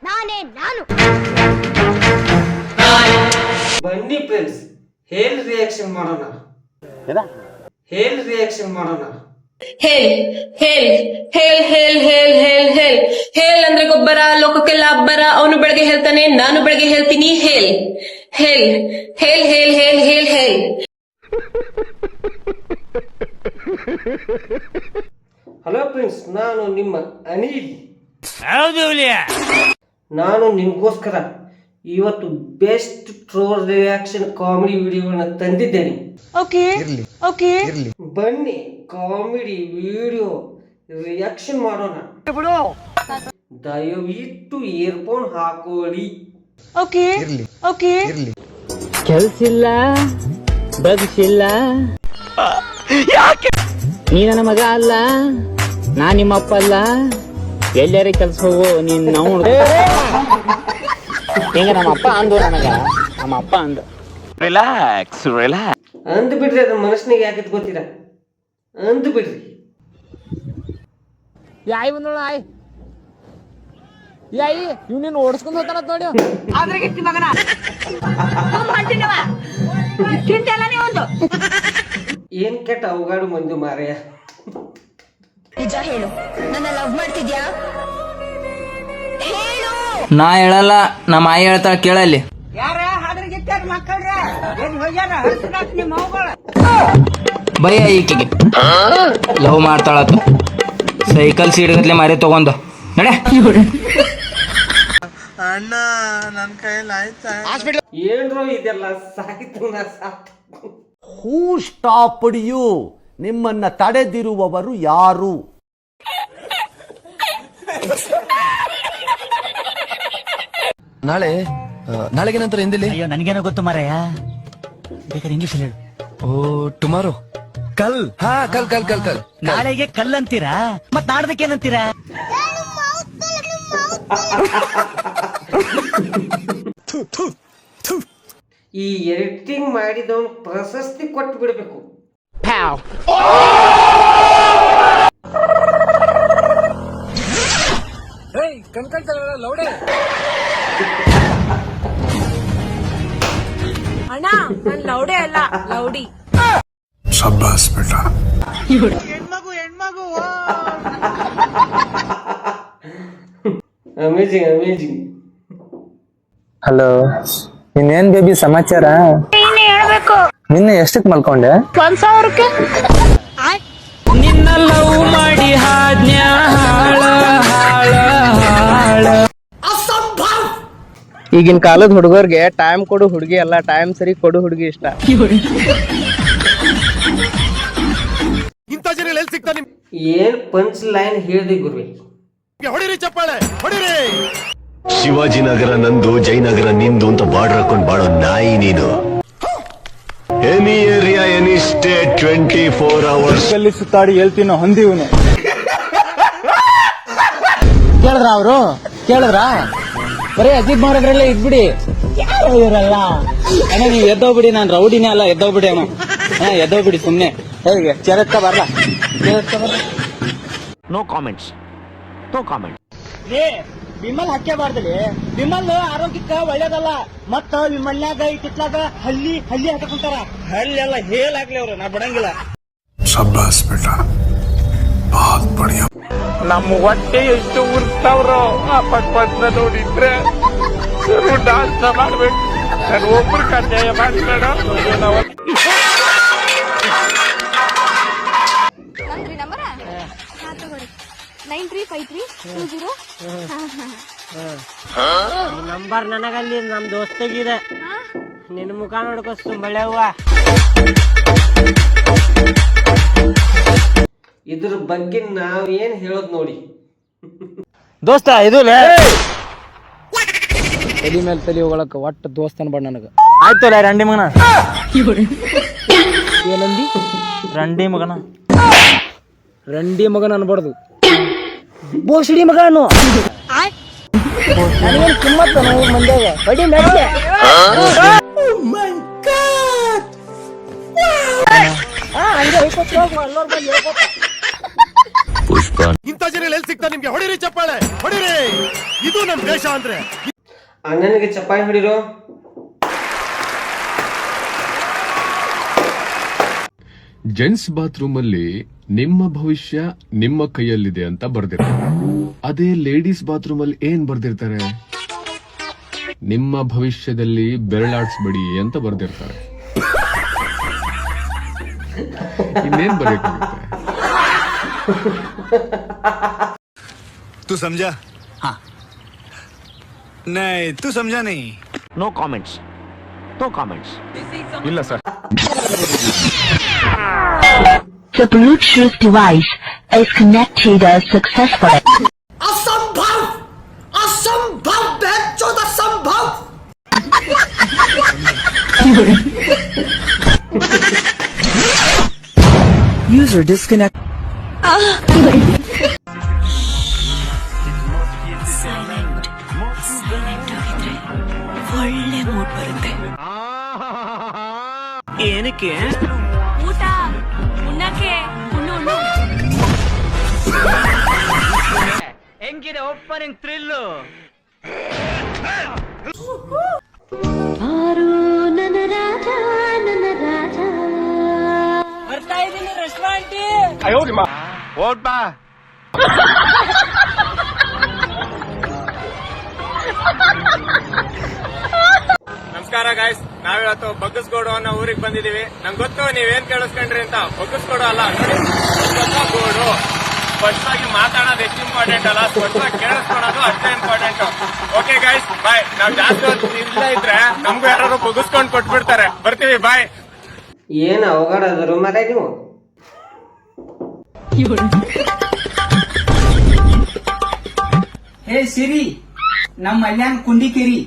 ನಾನೇ ನಾನು. ಬನ್ನಿ ಫ್ರೆಂಡ್ಸ್, ಹೇಲ್ ರಿಯಾಕ್ಷನ್ ಮಾಡೋಣ. ಹೇಲ್ ರಿಯಾಕ್ಷನ್ ಮಾಡೋಣ. ಹೇಲ್ ಹೇಲ್ ಹೇಲ್ ಹೇಲ್ ಹೇಲ್ ಹೇಲ್ ಹೇಲ್ ಹೇಲ್ ಅಂದ್ರೆ ಗೊಬ್ಬರ, ಲೋಕಕ್ಕೆಲ್ಲ ಅಬ್ಬರ. ಅವನು ಬೆಳಗ್ಗೆ ಹೇಳ್ತಾನೆ, ನಾನು ಬೆಳಗ್ಗೆ ಹೇಳ್ತೀನಿ. ಹೇಲ್ ಹೇಲ್ ಹೇಲ್ ಹೇಲ್ ಹೇಲ್ ಹೇಲ್ ಹೇಲ್. ಹಲೋ ಫ್ರೆಂಡ್ಸ್, ನಾನು ನಿಮ್ಮ ಅನಿಲ್. ನಾನು ನಿಮಗೋಸ್ಕರ ಇವತ್ತು ಬೆಸ್ಟ್ ಟ್ರೋಲ್ ರಿಯಾಕ್ಷನ್ ಕಾಮಿಡಿ ವಿಡಿಯೋಗಳನ್ನ ತಂದಿದ್ದೇನೆ. ಬನ್ನಿ ಕಾಮಿಡಿ ವಿಡಿಯೋ ರಿಯಾಕ್ಷನ್ ಮಾಡೋಣ. ದಯವಿಟ್ಟು ಇಯರ್ಫೋನ್ ಹಾಕೊಳ್ಳಿ. ಕೆಲ್ಸಿಲ್ಲ ಬಗ್ಸಿಲ್ಲ, ನೀ ನನ್ನ ಮಗ ಅಲ್ಲ, ನಾ ನಿಮ್ಮಪ್ಪ ಅಲ್ಲ. ಎಲ್ಲಾರ ಕೆಲ್ಸ ಹೋಗು ನೀನ್. ನಾವು ಹಿಂಗ ನಮ್ಮಪ್ಪ ಅಂದು, ನಮ್ಮಪ್ಪ ಅಂದ. ರಿಲ್ಯಾಕ್ಸ್ ಅಂದ್ ಬಿಡ್ರಿ, ಅದ್ರ ಮನಸ್ಸಿನಾಗ ಯಾಕೆ ಗೊತ್ತೀರಾ? ಅಂದ್ ಬಿಡ್ರಿ. ಯಾಯಿ ಬಂದೋಳ ಯಾಯಿ ಇವ್ ನೀನ್ ಓಡಿಸ್ಕೊಂಡ್ ಹೋಗ್ತಾನ ನೋಡಿ. ಏನ್ ಕೆಟ್ಟ ಅವಗಾಡು ಮಂದು ಮಾರಯ್ಯ. ನಿಜ ಹೇಳು, ನನ್ನ ಲವ್ ಮಾಡ್ತಿದ್ಯಾ? ಹೇಳು. ನಾ ಹೇಳಲ್ಲ, ನಮ್ಮ ಆಯಿ ಹೇಳ್ತಾಳ, ಕೇಳಲ್ಲಿ. ಬೈ ಈಕೆಗೆ ಲವ್ ಮಾಡ್ತಾಳತ್ತ. ಸೈಕಲ್ ಸೀಟ್ ಗತ್ಲೆ ಮಾರಿ ತಗೊಂಡು ನಡೆ. ಏನ್ರೋ ಇದೆಲ್ಲ ಸಾಯ್ತು. ನಾ ಸಾಕು. Who stopped you? ನಿಮ್ಮನ್ನ ತಡೆದಿರುವವರು ಯಾರು? ನಾಳೆಗೆ ನಂತರ ಹಿಂದಿಲ್ಲಿ. ಅಯ್ಯೋ ನನಗೇನೋ ಗೊತ್ತು ಮಾರಯ್ಯ, ಬೇಕಾದ್ರೆ ಇಂಗ್ಲಿಷ್ ಹೇಳು. ಓ ಟುಮಾರೋ, ಕಲ್. ಹಾ ಕಲ್ ಕಲ್ ಕಲ್ ಕಲ್. ನಾಳೆಗೆ ಕಲ್ ಅಂತೀರಾ, ಮತ್ ನಾಡ್ದಕ್ಕೆ ಏನಂತೀರಾ? ಈ ಎಡಿಟಿಂಗ್ ಮಾಡಿದವನ್ ಪ್ರಶಸ್ತಿ ಕೊಟ್ಟು ಬಿಡ್ಬೇಕು. ಅಣ್ಣ, ನನ್ ಲೌಡೆ ಅಲ್ಲ, ಲೌಡಿ. ಶಬ್ಬಾಸ್ ಬೇಟ. Amazing amazing. ಹಲೋ, ಇನ್ನೇನ್ ಬೇಬಿ ಸಮಾಚಾರ? ನಿನ್ನೆ ಎಷ್ಟಕ್ ಮಲ್ಕೊಂಡೆ? 1,000ಕ್ಕೆ. ನಿನ್ನ ಲವ್ ಮಾಡಿ ಹಾಡ್ನ್ಯ ಹಾಳ ಹಾಳ ಹಾಳ. ಈಗಿನ ಕಾಲದ ಹುಡುಗರ್ಗೆ ಟೈಮ್ ಕೊಡು ಹುಡುಗಿ ಅಲ್ಲ, ಟೈಮ್ ಸರಿ ಕೊಡು ಹುಡುಗಿ ಇಷ್ಟ. ಏನ್ ಪಂಚ್ ಲೈನ್ ಹೇಳ್ದಿ ಗುರುವಿ. ಶಿವಾಜಿನಗರ ನಂದು, ಜಯನಗರ ನಿಂದು ಅಂತ ಬಾರ್ಡರ್ ಹಾಕೊಂಡು ಬಾಳೋ ನಾಯಿ ನೀನು. Any area any state 24 hours ಸುತ್ತಾಡಿ ಹೇಳ್ತೀನೋ ಹೊಂದಿವನು. ಕೇಳಿದ್ರ ಅವರು? ಕೇಳಿದ್ರ? ಬರೀ ಅಜಿತ್ ಮಾಡೋದ್ರಲ್ಲೇ ಇದ್ಬಿಡಿ. ಯಾರು ಇವರಲ್ಲ ಅಣ್ಣ, ನೀವು ಎದ್ದೋಗ್ಬಿಡಿ. ನಾನು ರೌಡಿನೇ ಅಲ್ಲ, ಎದ್ದೋಗ್ಬಿಡಿ ಅಣ್ಣ. ಎದ್ದೋಗ್ಬಿಡಿ ಸುಮ್ನೆ. ಹೇಗೆ ಚರತ್ಕ ಬರ್ಲ? No comments, no comment. Vimal ಹಾಕ್ಯಬಾರ್ದಲ್ಲಿ. ವಿಮಲ್ ಆರೋಗ್ಯಕ್ಕ ಒಳ್ಳೇದಲ್ಲ. ಮತ್ತ ವಿಮಲ್ನಾಗ ಇಟ್ಲಾಗ ಹಲ್ಲಿ ಹಲ್ಲಿ ಹಾಕೊಂತಾರ. ಹಲ್ಲಿ ಎಲ್ಲ ಹೇಲ್ ಹಾಕ್ಲಿ ಅವ್ರು, ನಾ ಬಿಡಂಗಿಲ್ಲ. ಶಬ್ಬಾಸ್ ಬೇಟ, ಬಾತ್ ಬಡಿಯ. ನಮ್ಮ ಹೊಟ್ಟೆ ಎಷ್ಟು ಉರ್ತಾವ್ರೋ ಆ ಪಟ್ಪತ್ರ ನೋಡಿದ್ರೆ ಡಾನ್ಸ್ ಮಾಡ್ಬೇಕು. ನಾನು ಒಬ್ರು ಕಡ್ಡಾಯ ಮಾಡ್ಬೇಡ. ನಂದ್ರಿ ನಂಬರ 935320. ನಂಬರ್ ನನಗಲ್ಲಿ ನಮ್ ದೋಸ್ತಗಿದೆ. ನಿನ್ನ ಮುಖ ನೋಡ್ಕೊ ಸುಂಬಳೆ ಹೂವ. ಇದ್ರ ಬಗ್ಗೆ ನಾವ್ ಏನ್ ಹೇಳೋದ್ ನೋಡಿ. ದೋಸ್ತ ಇದು ತಲೆ ಮೇಲೆ ತಲೆ ಹೋಗಳಕ ಒಟ್ಟು ದೋಸ್ತನ ಬಡ ನನಗ. ಆಯ್ತಲ್ಲ ರಂಡಿ ಮಗನ. ಏನಂದಿ? ರಂಡಿ ಮಗನ. ರಂಡಿ ಮಗನ ಅನ್ಬಾರ್ದು, ಬೋಸಡಿ ಮಗ ಅನ್ನು. ನನಗೇನು ಕಿಮ್ಮತ್ತ ನಾವು ಮಂದ್ಯಾಗ ಬಡಿ ನಡ್ಲೆ. ಹಂಗೆ ಹೇಳ್ಕೊತ ಹೋಗ್, ಎಲ್ಲೋರ್ ಬಂದು ಹೇಳ್ಕೊತ. ಇಂಥ ಜನ ಎಲ್ಲಿ ಸಿಗ್ತಾ ನಿಮ್ಗೆ? ಹೊಡಿರಿ ಚಪ್ಪಾಳೆ, ಹೊಡಿರಿ. ಇದು ನಮ್ ದೇಶ ಅಂದ್ರೆ. ಅಣ್ಣನಿಗೆ ಚಪ್ಪಾಳೆ ಹೊಡಿರೋ. ಜೆಂಟ್ಸ್ ಬಾತ್ರೂಮ್ ಅಲ್ಲಿ ನಿಮ್ಮ ಭವಿಷ್ಯ ನಿಮ್ಮ ಕೈಯಲ್ಲಿದೆ ಅಂತ ಬರ್ದಿರ್ತಾರೆ. ಅದೇ ಲೇಡೀಸ್ ಬಾತ್ರೂಮ್ ಅಲ್ಲಿ ಏನ್ ಬರ್ದಿರ್ತಾರೆ? ನಿಮ್ಮ ಭವಿಷ್ಯದಲ್ಲಿ ಬೆರಳಾಡ್ಸ್ಬೇಡಿ ಅಂತ ಬರ್ದಿರ್ತಾರೆ. ಇನ್ನೇನ್ ಬರೆಯಕ್ಕಾಗುತ್ತೆ? तू समझा? हाँ. नहीं, तू समझा नहीं. No comments, no comments. ಇಲ್ಲ sir. The Bluetooth device is connected successfully. असंभव, असंभव, बेचोद असंभव. User disconnect. ಒಳ್ಳೆ ಮೂಡ್ ಬರುತ್ತೆ. ಏನಕ್ಕೆ? ಊಟ ಉಣ್ಣಕ್ಕೆ ಉಣ್ಣು. ಹೆಂಗಿದೆ ಓಪನಿಂಗ್ ಥ್ರಿಲ್ಲು? ಬರ್ತಾ ಇದೀನಿ ರೆಸ್ಟೋರೆಂಟ್. ಓಟ್ ಬಾ. ನಮಸ್ಕಾರ ಗಾಯ್ಸ್, ನಾವಿವತ್ತು ಬಗ್ಗಸ್ಗೋಡು ಅನ್ನೋ ಊರಿಗೆ ಬಂದಿದೀವಿ. ನಂಗೆ ಗೊತ್ತು ನೀವೇನ್ ಕೇಳಿಸ್ಕೊಂಡ್ರಿ ಅಂತ. ಬಗ್ಗಸ್ಗೋಡು ಅಲ್ಲ, ಗೋಡು. ಸ್ಪಷ್ಟವಾಗಿ ಮಾತಾಡೋದು ಎಷ್ಟು ಇಂಪಾರ್ಟೆಂಟ್ ಅಲ್ಲ, ಸ್ಪಷ್ಟವಾಗಿ ಕೇಳಿಸ್ಕೊಳ್ಳೋದು ಅಷ್ಟೇ ಇಂಪಾರ್ಟೆಂಟ್. ಓಕೆ ಗೈಸ್, ಬಾಯ್. ನಾವ್ ಜಾಸ್ತಿ ಹೊತ್ತು ಇಲ್ಲ ಇದ್ರೆ ನಮ್ಗೂ ಯಾರು ಬಗ್ಗಿಸ್ಕೊಂಡ್ ಕೊಟ್ಬಿಡ್ತಾರೆ. ಬರ್ತೀವಿ, ಬಾಯ್. ಏನ್ ಅವಘಡದರು ಮರ ನೀವು. ಹೇ ಸಿರಿ, ನಮ್ಮ ಮಲ್ಯಾನ್ ಕುಂಡಿಕೇರಿ.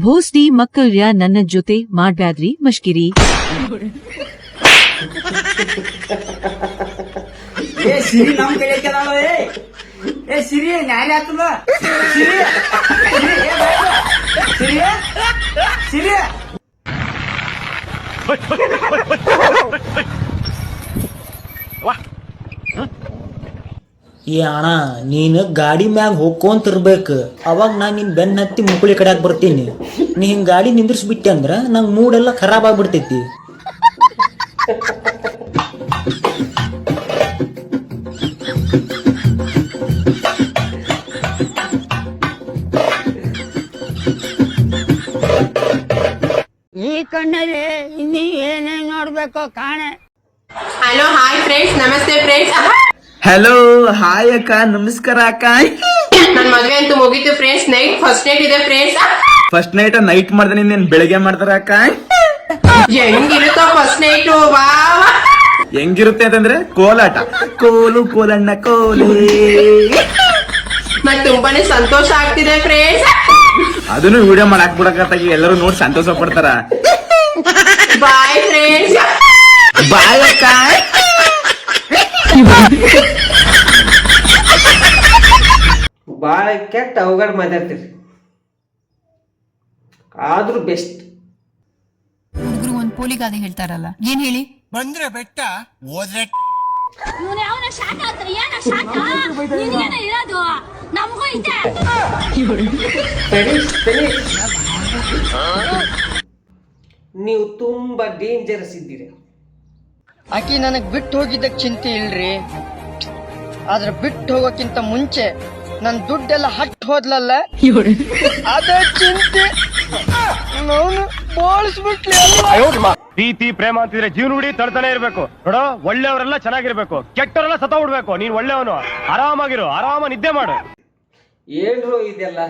ಭೋಸ್ಡಿ ಮಕ್ಕಳ್ಯ ನನ್ನ ಜೊತೆ ಮಾಡ್ಬ್ಯಾದ್ರಿ ಮಷ್ಕಿರಿ. ಏ ಸಿರಿ ನಮ್ ಕಡೆ ಕೆದಾಳ. ಏ ಸಿರಿ ನ್ಯಾಯ ಆಗ್ತದ. ಸಿರಿ ಸಿರಿ ಸಿರಿ. ಏ ಅಣ್ಣ, ನೀನು ಗಾಡಿ ಮ್ಯಾಗ ಹೋಗ್ಕೊಂತಿರ್ಬೇಕು. ಅವಾಗ ನಾ ನಿನ್ ಬೆನ್ನ ಹತ್ತಿ ಮುಕುಳಿ ಕಡೆಯಾಗ ಬರ್ತೀನಿ. ನೀ ಹಿಂಗ್ ಗಾಡಿ ನಿಂದ್ರಿಸ್ಬಿಟ್ಟೆ ಅಂದ್ರ ನಂಗ್ ಮೂಡೆಲ್ಲ ಖರಾಬ್ ಆಗ್ಬಿಡ್ತೈತಿ. ಈ ಕಣ್ಣಲ್ಲಿ ಇನ್ನೀ ಏನೇನ್ ನೋಡ್ಬೇಕೋ ಕಾಣೆ. ಹಲೋ, ಹಾಯ್ ಫ್ರೆಂಡ್ಸ್, ನಮಸ್ತೆ ಫ್ರೆಂಡ್ಸ್. ಹಲೋ, ಹಾಯ್ ಅಕ್ಕ, ನಮಸ್ಕಾರ ಅಕ್ಕ. ನನ್ ಮದ್ವೆ ಅಂತೂ ಮುಗೀತು ಫ್ರೆಂಡ್ಸ್. ಫಸ್ಟ್ ನೈಟ್ ಇದೆ ಫ್ರೆಂಡ್ಸ್. ಫಸ್ಟ್ ನೈಟ್ ನೈಟ್ ಮಾಡ್ದೆ, ನೀನ್ ಬೆಳಗ್ಗೆ ಮಾಡ್ತಾರ ಅಕ್ಕ? ಹೆಂಗಿರುತ್ತೋ ಫಸ್ಟ್ ನೈಟ್? ವಾ, ಹೆಂಗಿರುತ್ತೆ ಅಂತಂದ್ರೆ ಕೋಲಾಟ, ಕೋಲು ಕೋಲಣ್ಣ ಕೋಲು. ನಂಗೆ ತುಂಬಾನೇ ಸಂತೋಷ ಆಗ್ತಿದೆ ಫ್ರೆಂಡ್ಸ್. ಅದನ್ನು ವಿಡಿಯೋ ಮಾಡಾಕ್ ಬಿಡಕತ್ತಾಗಿ ಎಲ್ಲರೂ ನೋಡಿ ಸಂತೋಷ ಪಡ್ತಾರ. Bye friends. ಬಾಯ್ ಅಕ್ಕ. ಬಾಳ ಕೆಟ್ಟ ಅವಘಡ ಮಾತಾಡ್ತೀರಿ, ಆದ್ರೂ ಬೆಸ್ಟ್. ಹುಡುಗರು ಒಂದ್ ಪೋಲಿಗಾದೆ ಹೇಳ್ತಾರಲ್ಲ, ಏನ್ ಹೇಳಿ? ಬಂದ್ರೆ ಬೆಟ್ಟ, ಹೋದ್ರೆ ನೀವು ತುಂಬಾ ಡೇಂಜರಸ್ ಇದ್ದೀರಿ. ಆಕಿ ನನಗ್ ಬಿಟ್ಟು ಹೋಗಿದ್ದಕ್ ಚಿಂತೆ ಇಲ್ರಿ, ಆದ್ರೆ ಬಿಟ್ಟು ಹೋಗೋಕ್ಕಿಂತ ಮುಂಚೆ ನನ್ ದುಡ್ಡೆಲ್ಲ ಹಟ್ ಹೋದ್ಲಲ್ಲ, ಅದೇ ಚಿಂತೆ. ನಾನು ಬೋಳಿಸ್ಬಿಟ್ಲಿ. ಪ್ರೀತಿ ಪ್ರೇಮ ಅಂತಿದ್ರೆ ಜೀವನವಿಡೀ ತಳ್ತಾನೆ ಇರ್ಬೇಕು. ನೋಡೋ, ಒಳ್ಳೆಯವರೆಲ್ಲ ಚೆನ್ನಾಗಿರ್ಬೇಕು, ಕೆಟ್ಟವರೆಲ್ಲ ಸತ್ತ ಬಿಡ್ಬೇಕು. ನೀನ್ ಒಳ್ಳೆಯವನು, ಆರಾಮಾಗಿರು, ಆರಾಮ ನಿದ್ದೆ ಮಾಡು. ಏನ್ರೋ ಇದೆಲ್ಲ.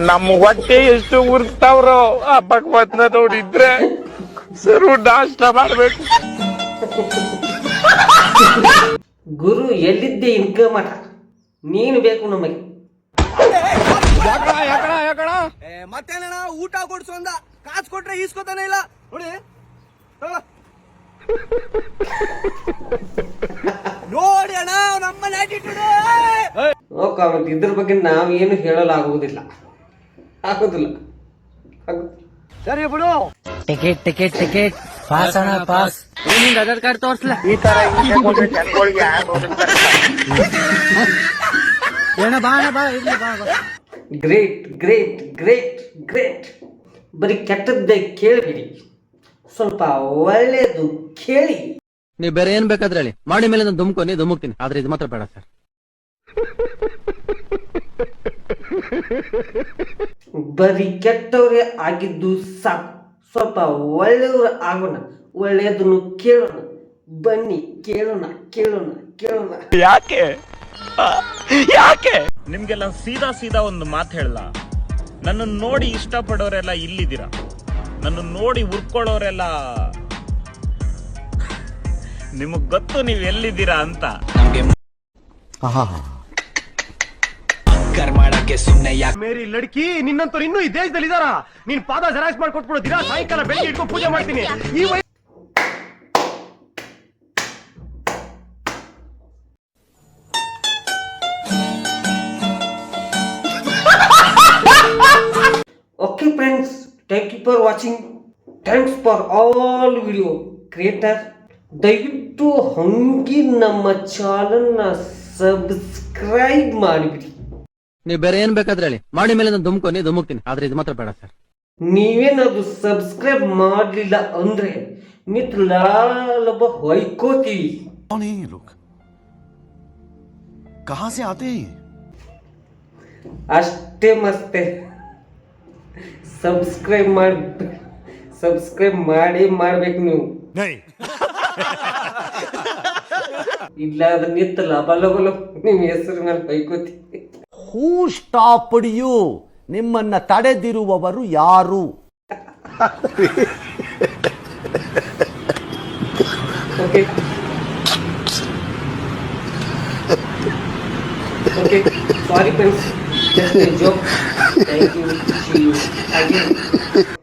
ನಮ್ಮ ಹೊಟ್ಟೆ ಎಷ್ಟು ಉರ್ತಾವ್ರೋ ಆ ಭಗವತ್ನ ನೋಡಿದ್ರೆ ಸರ್ವ ನಾಷ್ಟ ಮಾಡ್ಬೇಕು. ಗುರು ಎಲ್ಲಿದ್ದೆ ಇನ್ಕ ಮಠ, ನೀನು ಬೇಕು ನಮಗೆ. ಮತ್ತೇನ ಊಟ ಕೊಡ್ಸು ಅಂದ, ಕಾಸು ಕೊಟ್ರೆ ಈಸ್ಕೊತಾನೆ ಇಲ್ಲ ನೋಡಿ. ನೋಡಿ ಅಣ್ಣ, ನಮ್ಮನೆ ನೋ ಕಾಮೆಂಟ್. ಇದ್ರ ಬಗ್ಗೆ ನಾವೇನು ಹೇಳಲಾಗುವುದಿಲ್ಲ. ಆಗೋದಿಲ್ಲ. ಸರಿ ಬಿಡು. ಟಿಕೆಟ್ ಟಿಕೆಟ್ ಟಿಕೆಟ್ ಪಾಸ್ ಅಣ್ಣ ಪಾಸ್. ನಿಂದ ಆಧಾರ್ ಕಾರ್ಡ್ ತೋರ್ಸ್ಲ. ಈ ತರ ಜನಗಳಿಗೆ ಏನ ಬಾ ಅಣ್ಣ ಬಾ ಇಲ್ಲಿ ಬಾ ಬಾ. Great great great great. ಬರೀ ಕೆಟ್ಟದ್ದೇ ಕೇಳಬೇಡಿ, ಸ್ವಲ್ಪ ಒಳ್ಳೇದು ಕೇಳಿ. ನೀವು ಬೇರೆ ಏನ್ ಬೇಕಾದ್ರೆ ಹೇಳಿ, ಮಾಡಿ ಮೇಲೆ ನಾನು ಧುಮ್ಕೊನಿ ಧುಮುಕ್ತೀನಿ, ಆದ್ರೆ ಇದು ಮಾತ್ರ ಬೇಡ ಸರ್. ಬರೀ ಕೆಟ್ಟವ್ರೆ ಆಗಿದ್ದು ಸಾಕು, ಸ್ವಲ್ಪ ಒಳ್ಳೆಯವ್ರು ಆಗೋಣ, ಒಳ್ಳೆಯದನ್ನು ಕೇಳೋಣ. ಬನ್ನಿ ಕೇಳೋಣ ಕೇಳೋಣ ಕೇಳೋಣ. ಯಾಕೆ ಯಾಕೆ ನಿಮ್ಗೆಲ್ಲ ಸೀದಾ ಸೀದಾ ಒಂದು ಮಾತು ಹೇಳಲ್ಲ. ನನ್ನ ನೋಡಿ ಇಷ್ಟಪಡೋರೆಲ್ಲ ಇಲ್ಲಿದ್ದೀರಾ, ನನ್ನ ನೋಡಿ ಉರ್ಕೊಳ್ಳೋರೆಲ್ಲ ನಿಮಗ್ ಗೊತ್ತು ನೀವ್ ಎಲ್ಲಿದ್ದೀರಾ ಅಂತ. ಮೇರಿ ಲಡ್ಕಿ, ನಿನ್ನಂತವ್ರು ಇನ್ನೂ ಈ ದೇಶದಲ್ಲಿ ಇದಾರ? ನೀನ್ ಪಾದ ಜೆರಾಕ್ಸ್ ಮಾಡ್ಕೊಟ್ಬಿಡು, ದಿನ ಸಾಯಂಕಾಲ ಬೆಳಿಗ್ಗೆ ಇಟ್ಕೊಂಡು ಪೂಜೆ ಮಾಡ್ತೀನಿ. ಈ Okay friends, thank you for watching. Thanks for all video creator. ದಯವಿಟ್ಟು ಹಂಗೆ ನಮ್ಮ ಚಾನಲ್ನ ಸಬ್ಸ್ಕ್ರೈಬ್ ಮಾಡಿಬಿಡಿ. ನೀವು ಬೇರೆ ಏನ್ ಬೇಕಾದ್ರೆ ಹೇಳಿ, ಮಾಡಿ ಮೇಲೆ ನಾನು ಧುಮ್ಕೊನಿ ಧುಮುಕ್ತೀನಿ, ಆದ್ರೆ ಇದು ಮಾತ್ರ ಬೇಡ ಸರ್. ನೀವೇನಾದ್ರು ಸಬ್ಸ್ಕ್ರೈಬ್ ಮಾಡಲಿಲ್ಲ ಅಂದ್ರೆ ಮಿತ್ರಲಬ ಹೊಯ್ಕೋತೀವಿ. ಅಷ್ಟೇ ಮಸ್ತೆ. ಸಬ್ಸ್ಕ್ರೈಬ್ ಮಾಡ್ಬೇಕು ನೀವು. ಇಲ್ಲ ಅದ್ರ ನಿಂತ ಲಬಲಬಲ ನಿಮ್ ಹೆಸರು ಮೇಲೆ ಬೈಕೋತೀವಿ. ಹೂ ಸ್ಟಾಪ್ಡ್ ಯು? ನಿಮ್ಮನ್ನ ತಡೆದಿರುವವರು ಯಾರು? Okay. Okay. Sorry friends. Just a joke. Thank you. See you again.